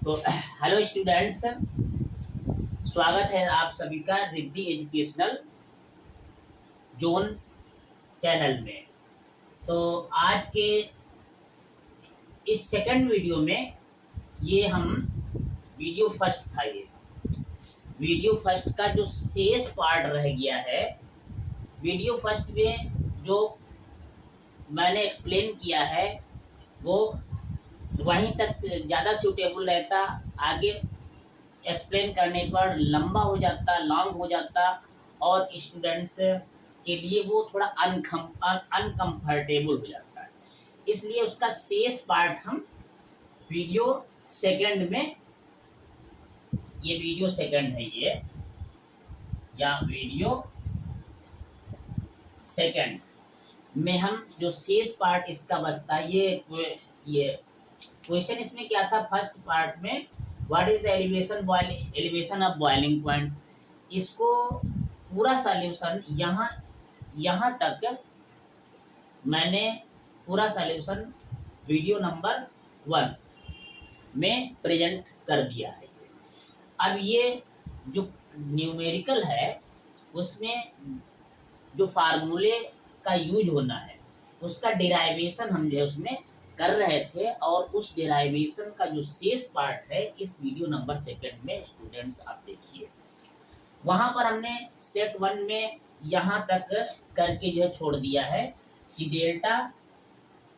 तो hello students, स्वागत है आप सभी का रिद्धि एजुकेशनल जोन चैनल में। तो आज के इस सेकंड वीडियो में ये हम वीडियो फर्स्ट था, ये वीडियो फर्स्ट का जो शेष पार्ट रह गया है। वीडियो फर्स्ट में जो मैंने एक्सप्लेन किया है वो वहीं तक ज़्यादा सूटेबल रहता, आगे एक्सप्लेन करने पर लंबा हो जाता, लॉन्ग हो जाता और स्टूडेंट्स के लिए वो थोड़ा अनकम्फर्टेबल हो जाता है। इसलिए उसका शेष पार्ट हम वीडियो सेकंड में, ये वीडियो सेकंड है ये, या वीडियो सेकंड में हम जो शेष पार्ट इसका बचता है, ये क्वेश्चन इसमें क्या था फर्स्ट पार्ट में, what is the elevation of boiling point. इसको पूरा सॉल्यूशन यहाँ तक मैंने पूरा सॉल्यूशन वीडियो नंबर 1 में प्रेजेंट कर दिया है। अब ये जो न्यूमेरिकल है उसमें जो फार्मूले का यूज होना है उसका डेराइवेशन हम जो उसमें कर रहे थे, और उस डेराइवेशन का जो शेष पार्ट है इस वीडियो नंबर सेकंड में स्टूडेंट्स आप देखिए। वहां पर हमने सेट 1 में यहाँ तक करके जो छोड़ दिया है कि डेल्टा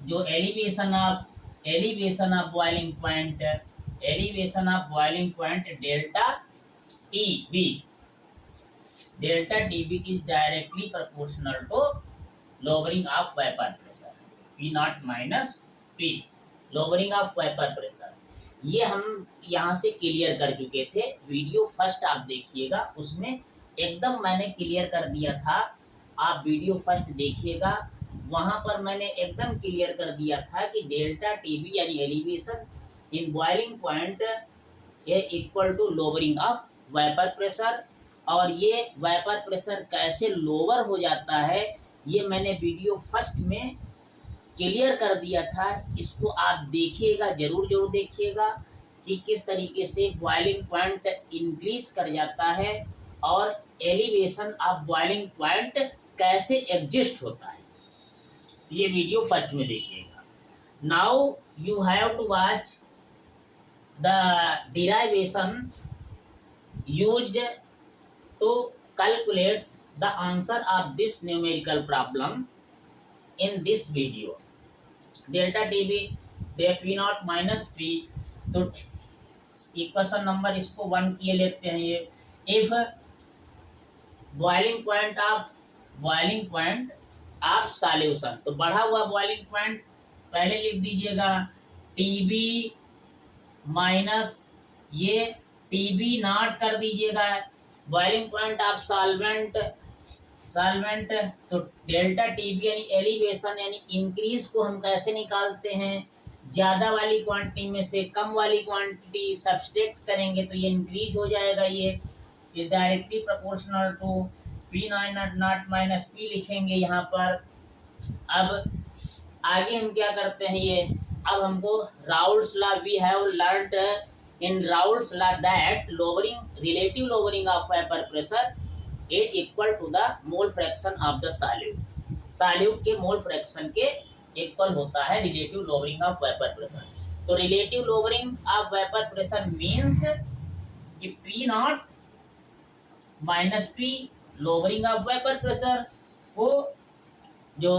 जो elevation of boiling point delta TB is directly proportional to lowering of vapour pressure P naught minus P, lowering of vapour pressure. ये हम यहाँ से क्लियर कर चुके थे। वीडियो फर्स्ट आप देखिएगा, उसमें एकदम मैंने क्लियर कर दिया था। आप वीडियो फर्स्ट देखिएगा, वहाँ पर मैंने एकदम क्लियर कर दिया था कि डेल्टा टीबी यानी elevation in boiling point a equal to lowering of vapour pressure. और ये वेपर प्रेशर कैसे लोअर हो जाता है ये मैंने वीडियो फर्स्ट में क्लियर कर दिया था। इसको आप देखिएगा, जरूर देखिएगा कि किस तरीके से बॉइलिंग पॉइंट इंक्रीज कर जाता है और एलिवेशन ऑफ बॉइलिंग पॉइंट कैसे एडजस्ट होता है। ये वीडियो फर्स्ट में देखिएगा। Now you have to watch the derivation used to calculate the answer of this numerical problem in this video. Delta TB P naught minus P, तो equation number इसको 1 किए लेते हैं ये। If boiling point of solution, तो बढ़ा हुआ boiling point पहले लिख दीजिएगा TB माइनस ये TB नॉट कर दीजिएगा बॉइलिंग पॉइंट ऑफ सॉल्वेंट, तो डेल्टा टीबी यानी एलिवेशन यानी इंक्रीज को हम कैसे निकालते हैं, ज़्यादा वाली क्वांटिटी में से कम वाली क्वांटिटी सब्सट्रैक्ट करेंगे तो ये इंक्रीज हो जाएगा। ये is directly proportional to P naught minus P लिखेंगे यहाँ पर। अब आगे हम क्या करते हैं, ये अब हमको Raoult's law we have learned in Raoult's law that relative lowering of vapour pressure is equal to the mole fraction of the solute के मोल फ्रैक्शन के इक्वल होता है relative lowering of vapour pressure. तो relative lowering of vapour pressure means कि P naught minus P lowering of vapour pressure को जो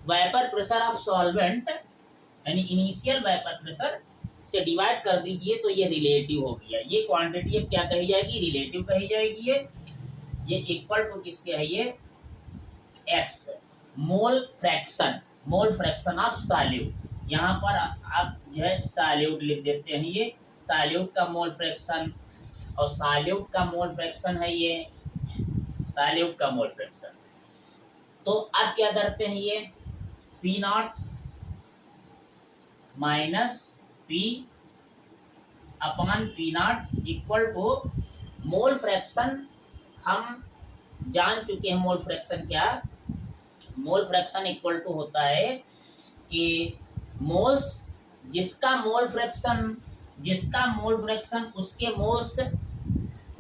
vapour pressure of solvent यानी initial vapour pressure से डिवाइड कर दीजिए तो ये रिलेटिव हो गया। ये क्वांटिटी अब क्या कही जाएगी, रिलेटिव कही जाएगी। ये इक्वल टू किसके है, ये x mole fraction of solute. यहाँ पर आप जो है सॉल्यूट लिख देते हैं, ये सॉल्यूट का मोल फ्रैक्शन, और सॉल्यूट का मोल फ्रैक्शन है ये सॉल्यूट का मोल फ्रैक्शन। तो अब क्या करते हैं, ये P naught minus P upon P naught equal to mole fraction. हम जान चुके हैं मोल फ्रैक्शन क्या, मोल फ्रैक्शन इक्वल टू होता है कि मोल्स जिसका मोल फ्रैक्शन जिसका मोल फ्रैक्शन उसके मोल्स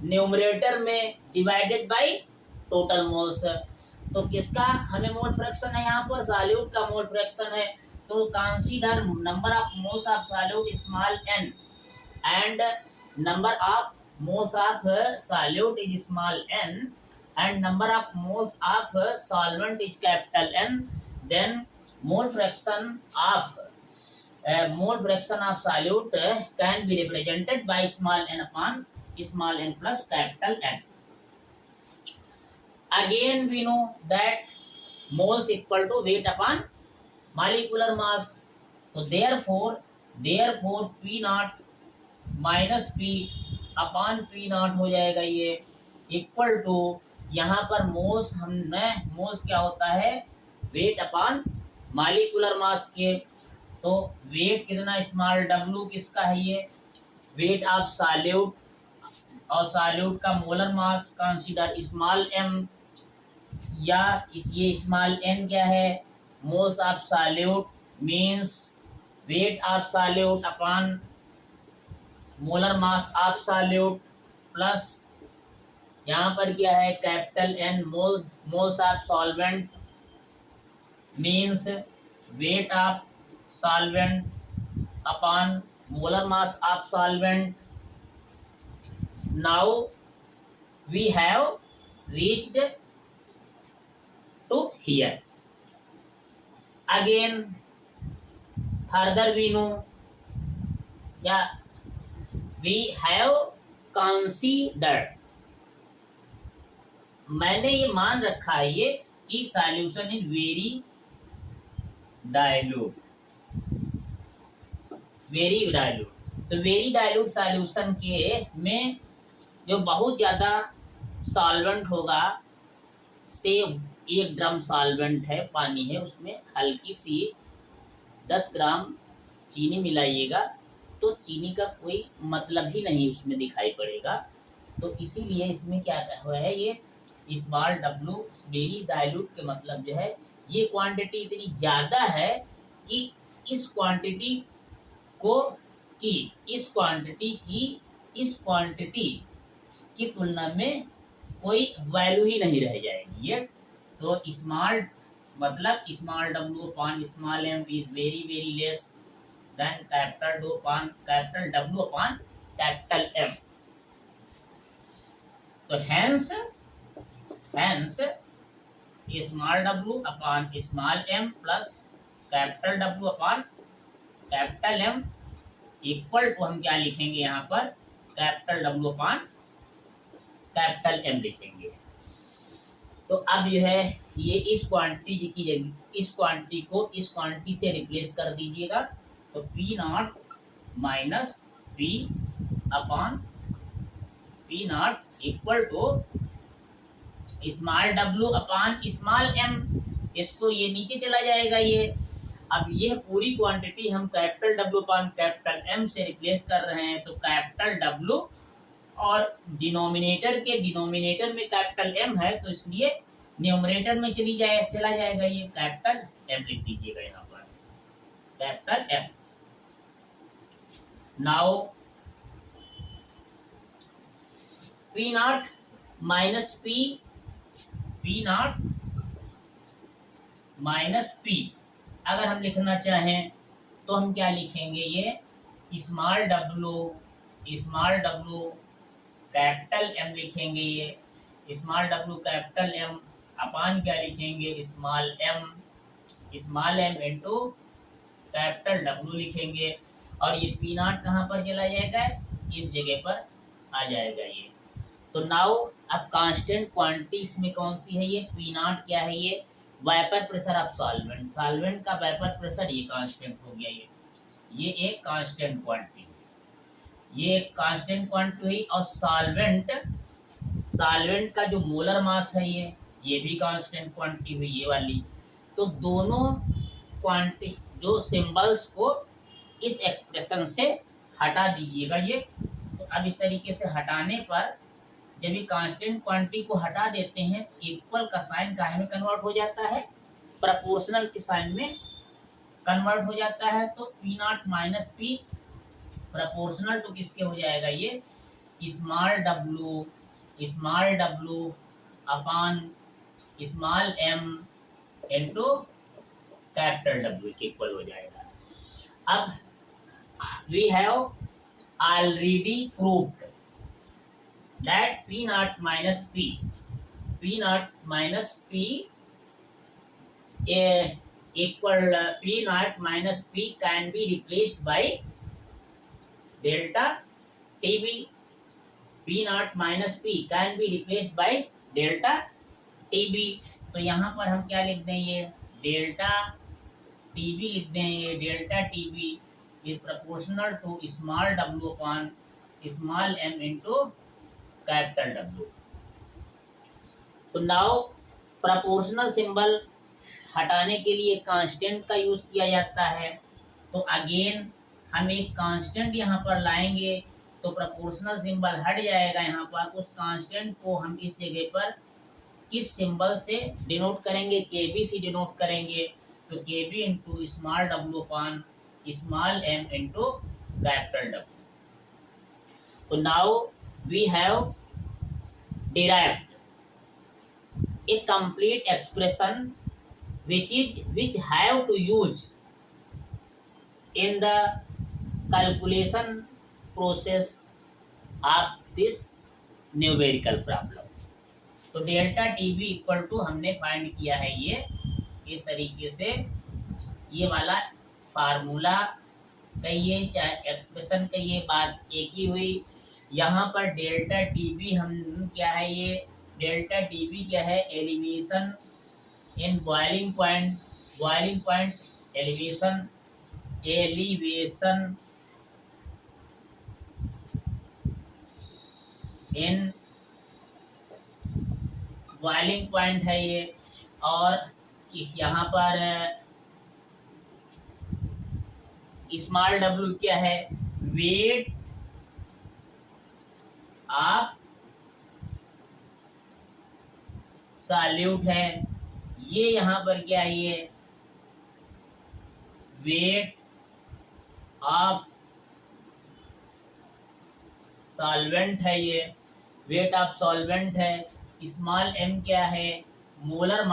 न्यूमरेटर में डिवाइडेड बाय टोटल मोल्स। तो किसका हमें मोल फ्रैक्शन है, यहाँ पर सॉल्यूट का मोल फ्रैक्शन है। तो consider number of moles of solute small n and number of moles of solute is small n and number of moles of solvent is capital N, then mole fraction of solute can be represented by small n upon small n plus capital N. Again we know that moles equal to weight upon molecular mass. So therefore P naught minus P upon P not हो जाएगा ये equal to, यहाँ पर moles क्या होता है, weight upon molecular mass के। तो वेट कितना, स्मॉल w किसका है, ये वेट ऑफ सॉल्यूट, और सॉल्यूट का molar mass consider small m, या ये स्मॉल n क्या है, moles of solute means weight of solute upon molar mass of solute plus यहाँ पर क्या है capital N moles of solvent means weight of solvent upon molar mass of solvent. Now we have reached to here. Again further we know या we have considered, मैंने ये मान रखा है ये कि सॉल्यूशन इन वेरी डाइल्यूट, तो very dilute solution के में जो बहुत ज़्यादा सॉल्वेंट होगा, से 1 ग्राम सॉल्वेंट है, पानी है, उसमें हल्की सी 10 ग्राम चीनी मिलाइएगा तो चीनी का कोई मतलब ही नहीं उसमें दिखाई पड़ेगा। तो इसीलिए इसमें क्या हुआ है, ये स्मॉल w वेरी डाइल्यूट के मतलब जो है ये क्वांटिटी इतनी ज़्यादा है कि इस क्वांटिटी की तुलना में कोई वैल्यू ही नहीं रह जाएगी ये। तो स्मॉल मतलब small w upon small m is very very less then capital W upon capital M. So hence small w upon small m plus capital W upon capital M equal to हम क्या लिखेंगे, यहाँ पर capital W upon capital M लिखेंगे। तो अब यह है ये इस क्वांटिटी की जगह इस क्वांटिटी को इस क्वांटिटी से रिप्लेस कर दीजिएगा। तो P naught minus P upon P naught equal to small w upon small m, इसको ये नीचे चला जाएगा ये। अब यह पूरी क्वांटिटी हम capital W upon capital M से रिप्लेस कर रहे हैं। तो कैपिटल W और डिनोमिनेटर में कैपिटल M है, तो इसलिए न्यूमरेटर में चला जाएगा ये कैपिटल M लिख दीजिएगा यहाँ पर capital M। Now P naught minus P अगर हम लिखना चाहें तो हम क्या लिखेंगे, ये स्मॉल w कैपिटल M लिखेंगे, ये स्मॉल w कैपिटल M अपान क्या लिखेंगे, small m into capital W लिखेंगे। और ये पी नॉट कहाँ पर चला जाएगा, इस जगह पर आ जाएगा ये। तो नाउ अब कांस्टेंट क्वांटिटी इसमें कौन सी है, ये पी नॉट क्या है, ये वेपर प्रेशर ऑफ सॉल्वेंट का वेपर प्रेशर, ये कांस्टेंट हो गया ये एक कांस्टेंट क्वांटिटी, ये एक कांस्टेंट क्वांटिटी हुई। और सॉल्वेंट का जो मोलर मास है ये भी कांस्टेंट क्वांटिटी हुई ये वाली। तो दोनों क्वांटिटी जो सिंबल्स को इस एक्सप्रेशन से हटा दीजिएगा ये। तो अब इस तरीके से हटाने पर जब ये कांस्टेंट क्वांटिटी को हटा देते हैं, इक्वल का साइन काहे में कन्वर्ट हो जाता है, प्रोपोर्शनल के साइन में कन्वर्ट हो जाता है। तो P naught minus P proportional to किसके हो जाएगा ये, small W upon small M into capital W के इक्वल हो जाएगा। अब we have already proved that P naught minus P equal P naught minus P can be replaced by delta TB. P naught minus P can be replaced by delta TB। तो यहाँ पर हम क्या लिख देंगे, डेल्टा टीबी लिख देंगे। Delta TB is proportional to small W upon small M into capital W. तो नाउ प्रोपोर्शनल सिंबल हटाने के लिए कांस्टेंट का यूज किया जाता है। तो अगेन हम एक कांस्टेंट यहाँ पर लाएंगे तो प्रोपोर्शनल सिंबल हट जाएगा। यहाँ पर उस कांस्टेंट को हम इस जगह पर किस सिंबल से डिनोट करेंगे, केबी से डिनोट करेंगे। तो Kb into small W upon small M into capital W. तो now we have derived a complete expression which have to use in the calculation process of this numerical problem। तो delta TB equal to हमने find किया है ये इस तरीके से। ये वाला फार्मूला कहिए चाहे एक्सप्रेशन कहिए, बात एक ही हुई। यहाँ पर डेल्टा टीबी हम क्या है, ये डेल्टा टीबी क्या है, elevation in boiling point elevation in boiling point है ये। और यहाँ पर स्मॉल डब्ल्यू क्या है, वेट ऑफ सॉल्यूट है। ये यहाँ पर क्या है, ये वेट ऑफ सॉल्वेंट है, ये वेट ऑफ सॉल्वेंट है। स्मॉल एम क्या है, मोलर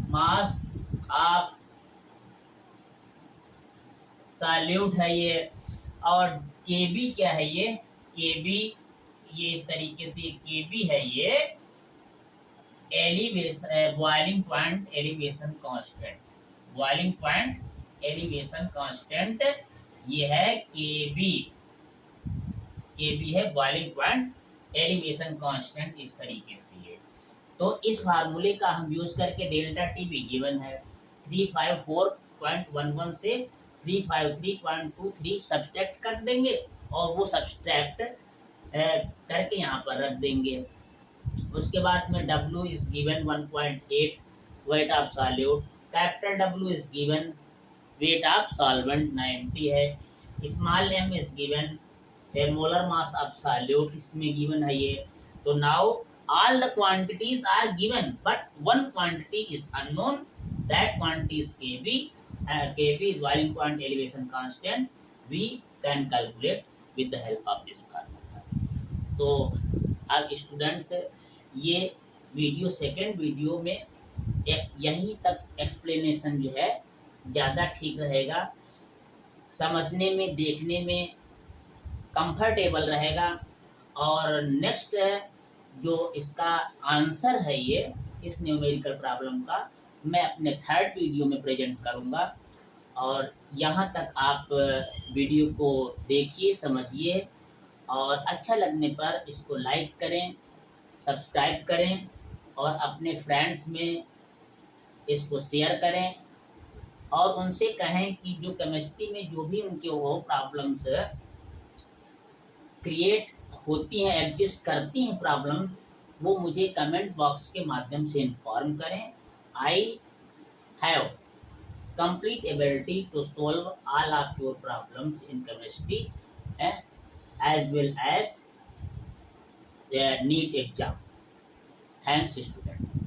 मास ऑफ सॉल्यूट है ये। और केबी क्या है, ये केबी ये इस तरीके से केबी है ये elevation boiling point elevation constant. Boiling point elevation constant ये है केबी है बॉइलिंग पॉइंट एलिवेशन कांस्टेंट इस तरीके से ये। तो इस फार्मूले का हम यूज करके डेल्टा टीबी गिवन है 354.11 से 353.23 सब्सट्रैक्ट कर देंगे और वो सब्सट्रैक्ट करके यहाँ पर रख देंगे। उसके बाद में W is given 1.8 wait of solute, capital W is given weight of solvent 90 है, small m is given molar mass of solute इसमें गिवन है ये। तो now all the quantities are given but one quantity is unknown, that quantity is kb is boiling point elevation constant, we can calculate with the help of this formula। तो अब students ये video second video में यहीं तक explanation जो है ज़्यादा ठीक रहेगा, समझने में देखने में कंफर्टेबल रहेगा। और नेक्स्ट जो इसका आंसर है ये इस न्यूमेरिकल प्रॉब्लम का मैं अपने थर्ड वीडियो में प्रेजेंट करूँगा। और यहाँ तक आप वीडियो को देखिए, समझिए और अच्छा लगने पर इसको लाइक करें, सब्सक्राइब करें और अपने फ्रेंड्स में इसको शेयर करें और उनसे कहें कि जो केमिस्ट्री में जो भी उनके वो प्रॉब्लम्स क्रिएट होती हैं, एग्जिस्ट करती हैं प्रॉब्लम, वो मुझे कमेंट बॉक्स के माध्यम से इन्फॉर्म करें। I have complete ability to solve all of your problems in chemistry as well as the NEET exam. Thanks, student.